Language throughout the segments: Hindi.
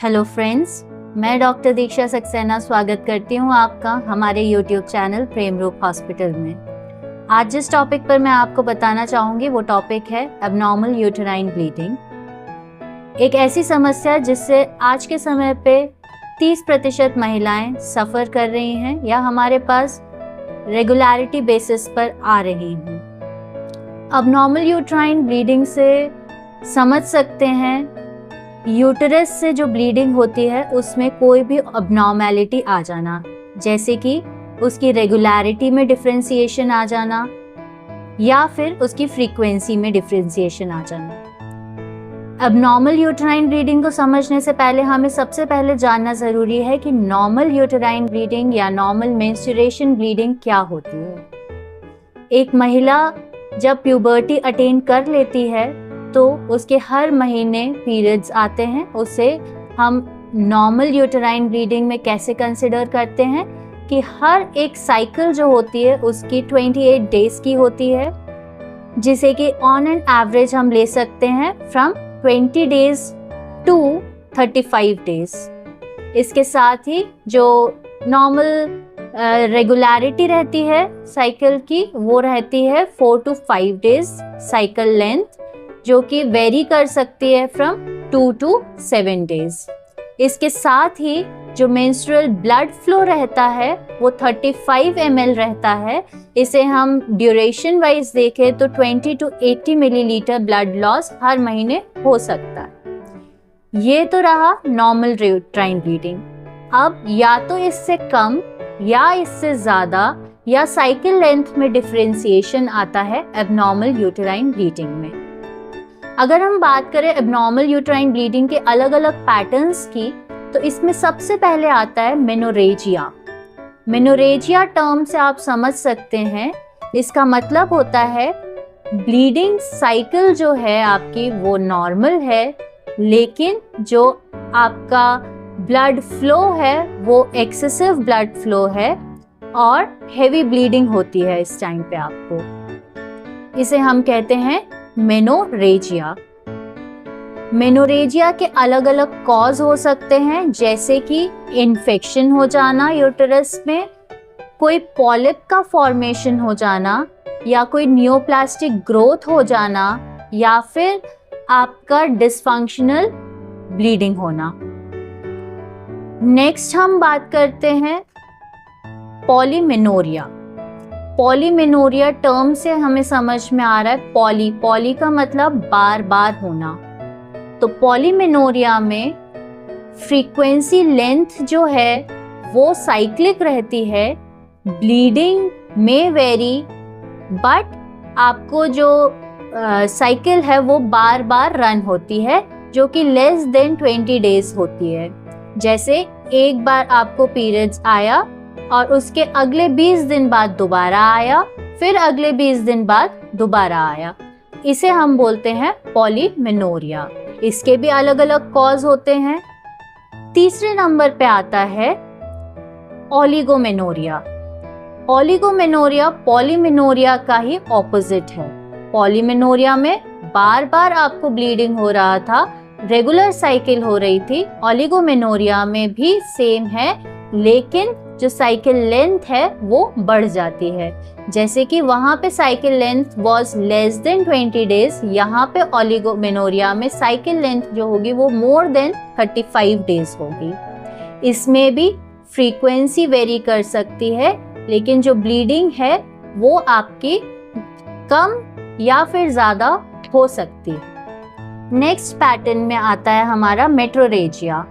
हेलो फ्रेंड्स, मैं डॉक्टर दीक्षा सक्सेना स्वागत करती हूँ आपका हमारे यूट्यूब चैनल प्रेम रूप हॉस्पिटल में। आज जिस टॉपिक पर मैं आपको बताना चाहूँगी वो टॉपिक है एबनॉर्मल यूटेराइन ब्लीडिंग। एक ऐसी समस्या जिससे आज के समय पे 30% महिलाएं सफ़र कर रही हैं या हमारे पास रेगुलरिटी बेसिस पर आ रही हैं। एबनॉर्मल यूटेराइन ब्लीडिंग से समझ सकते हैं यूटरस से जो ब्लीडिंग होती है उसमें कोई भी अबनॉर्मैलिटी आ जाना, जैसे कि उसकी रेगुलरिटी में डिफरेंशिएशन आ जाना या फिर उसकी फ्रीक्वेंसी में डिफरेंशिएशन आ जाना। अबनॉर्मल यूटेराइन ब्लीडिंग को समझने से पहले हमें सबसे पहले जानना ज़रूरी है कि नॉर्मल यूटेराइन ब्लीडिंग या नॉर्मल मेंस्ट्रुएशन ब्लीडिंग क्या होती है। एक महिला जब प्यूबर्टी अटेन कर लेती है तो उसके हर महीने पीरियड्स आते हैं। उसे हम नॉर्मल यूटेराइन ब्लीडिंग में कैसे कंसिडर करते हैं कि हर एक साइकिल जो होती है उसकी 28 डेज की होती है, जिसे कि ऑन एन एवरेज हम ले सकते हैं फ्रॉम 20 डेज टू 35 डेज। इसके साथ ही जो नॉर्मल रेगुलरिटी रहती है साइकिल की वो रहती है 4 to 5 डेज साइकिल लेंथ, जो कि वेरी कर सकती है फ्रॉम 2 to 7 डेज। इसके साथ ही जो मेंस्ट्रुअल ब्लड फ्लो रहता है वो 35 ml रहता है। इसे हम ड्यूरेशन वाइज देखें तो 20 to 80 मिलीलीटर ब्लड लॉस हर महीने हो सकता है। ये तो रहा नॉर्मल यूटेराइन ब्लीडिंग। अब या तो इससे कम या इससे ज़्यादा या साइकिल लेंथ में डिफरेंशिएशन आता है एबनॉर्मल यूटेराइन ब्लीडिंग में। अगर हम बात करें एबनॉर्मल यूटेराइन ब्लीडिंग के अलग अलग पैटर्न्स की, तो इसमें सबसे पहले आता है मेनोरेजिया। मेनोरेजिया टर्म से आप समझ सकते हैं, इसका मतलब होता है ब्लीडिंग साइकिल जो है आपकी वो नॉर्मल है, लेकिन जो आपका ब्लड फ्लो है वो एक्सेसिव ब्लड फ्लो है और हेवी ब्लीडिंग होती है इस टाइम पे आपको। इसे हम कहते हैं मेनोरेजिया। मेनोरेजिया के अलग अलग कॉज हो सकते हैं, जैसे कि इन्फेक्शन हो जाना यूटेरस में, कोई पॉलिप का फॉर्मेशन हो जाना या कोई नियोप्लास्टिक ग्रोथ हो जाना या फिर आपका डिसफंक्शनल ब्लीडिंग होना। नेक्स्ट हम बात करते हैं पॉलीमेनोरिया। पॉलीमेनोरिया टर्म से हमें समझ में आ रहा है पॉली का मतलब बार बार होना। तो पॉलीमेनोरिया में फ्रीक्वेंसी लेंथ जो है वो साइक्लिक रहती है, ब्लीडिंग में वेरी, बट आपको जो साइकिल है वो बार बार रन होती है, जो कि लेस देन 20 डेज होती है। जैसे एक बार आपको पीरियड्स आया और उसके अगले 20 दिन बाद दोबारा आया, फिर अगले 20 दिन बाद दोबारा आया, इसे हम बोलते हैं पॉलीमेनोरिया। इसके भी अलग अलग कॉज होते हैं। तीसरे नंबर पे आता है ओलिगोमेनोरिया। ओलिगोमेनोरिया पॉलीमेनोरिया का ही ऑपोजिट है। पॉलीमेनोरिया में बार बार आपको ब्लीडिंग हो रहा था, रेगुलर साइकिल हो रही थी। ओलिगोमेनोरिया में भी सेम है, लेकिन जो साइकिल लेंथ है वो बढ़ जाती है। जैसे कि वहाँ पे cycle length was less than 20 days, यहाँ पे ओलिगोमेनोरिया में साइकिल लेंथ जो होगी वो मोर देन 35 डेज होगी। इसमें भी फ्रीक्वेंसी वेरी कर सकती है, लेकिन जो ब्लीडिंग है वो आपकी कम या फिर ज़्यादा हो सकती है। नेक्स्ट पैटर्न में आता है हमारा मेट्रोरेजिया।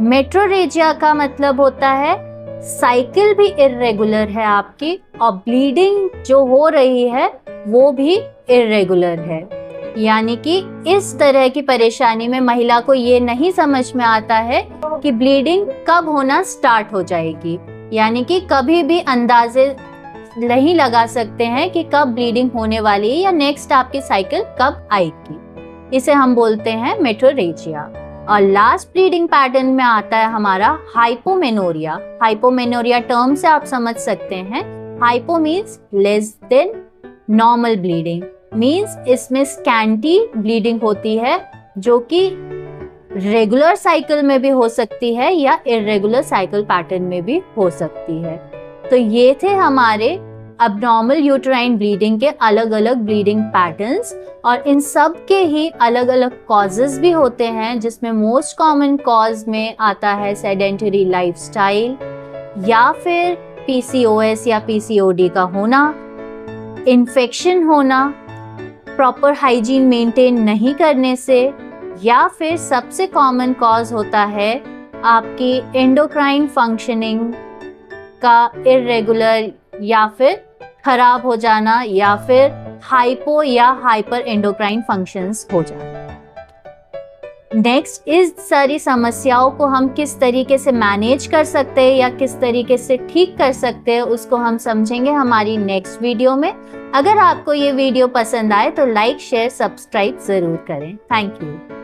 मेट्रोरेजिया का मतलब होता है साइकिल भी इर्रेगुलर है आपकी और ब्लीडिंग जो हो रही है वो भी इर्रेगुलर है। यानी कि इस तरह की परेशानी में महिला को ये नहीं समझ में आता है कि ब्लीडिंग कब होना स्टार्ट हो जाएगी, यानी कि कभी भी अंदाजे नहीं लगा सकते हैं कि कब ब्लीडिंग होने वाली है या नेक्स्ट आपकी साइकिल कब आएगी। इसे हम बोलते हैं मेट्रोरेजिया। और लास्ट ब्लीडिंग पैटर्न में आता है हमारा हाइपोमेनोरिया। हाइपोमेनोरिया टर्म से आप समझ सकते हैं, hypo means less than normal bleeding, means इसमें स्कैंटी ब्लीडिंग होती है, जो कि रेगुलर साइकिल में भी हो सकती है या इर्रेगुलर साइकिल पैटर्न में भी हो सकती है। तो ये थे हमारे अबनॉर्मल यूट्राइन ब्लीडिंग के अलग अलग ब्लीडिंग पैटर्न्स, और इन सब के ही अलग अलग कॉजेज भी होते हैं, जिसमें मोस्ट कॉमन कॉज में आता है सेडेंटरी लाइफस्टाइल या फिर PCOS या PCOD का होना, इन्फेक्शन होना, प्रॉपर हाइजीन मेंटेन नहीं करने से, या फिर सबसे कॉमन कॉज होता है आपकी एंडोक्राइन फंक्शनिंग का इर्रेगुलर या फिर खराब हो जाना, या फिर हाइपो या हाइपर एंडोक्राइन फंक्शंस हो जाना। नेक्स्ट, इस सारी समस्याओं को हम किस तरीके से मैनेज कर सकते हैं या किस तरीके से ठीक कर सकते हैं, उसको हम समझेंगे हमारी नेक्स्ट वीडियो में। अगर आपको ये वीडियो पसंद आए तो लाइक, शेयर, सब्सक्राइब जरूर करें। Thank you.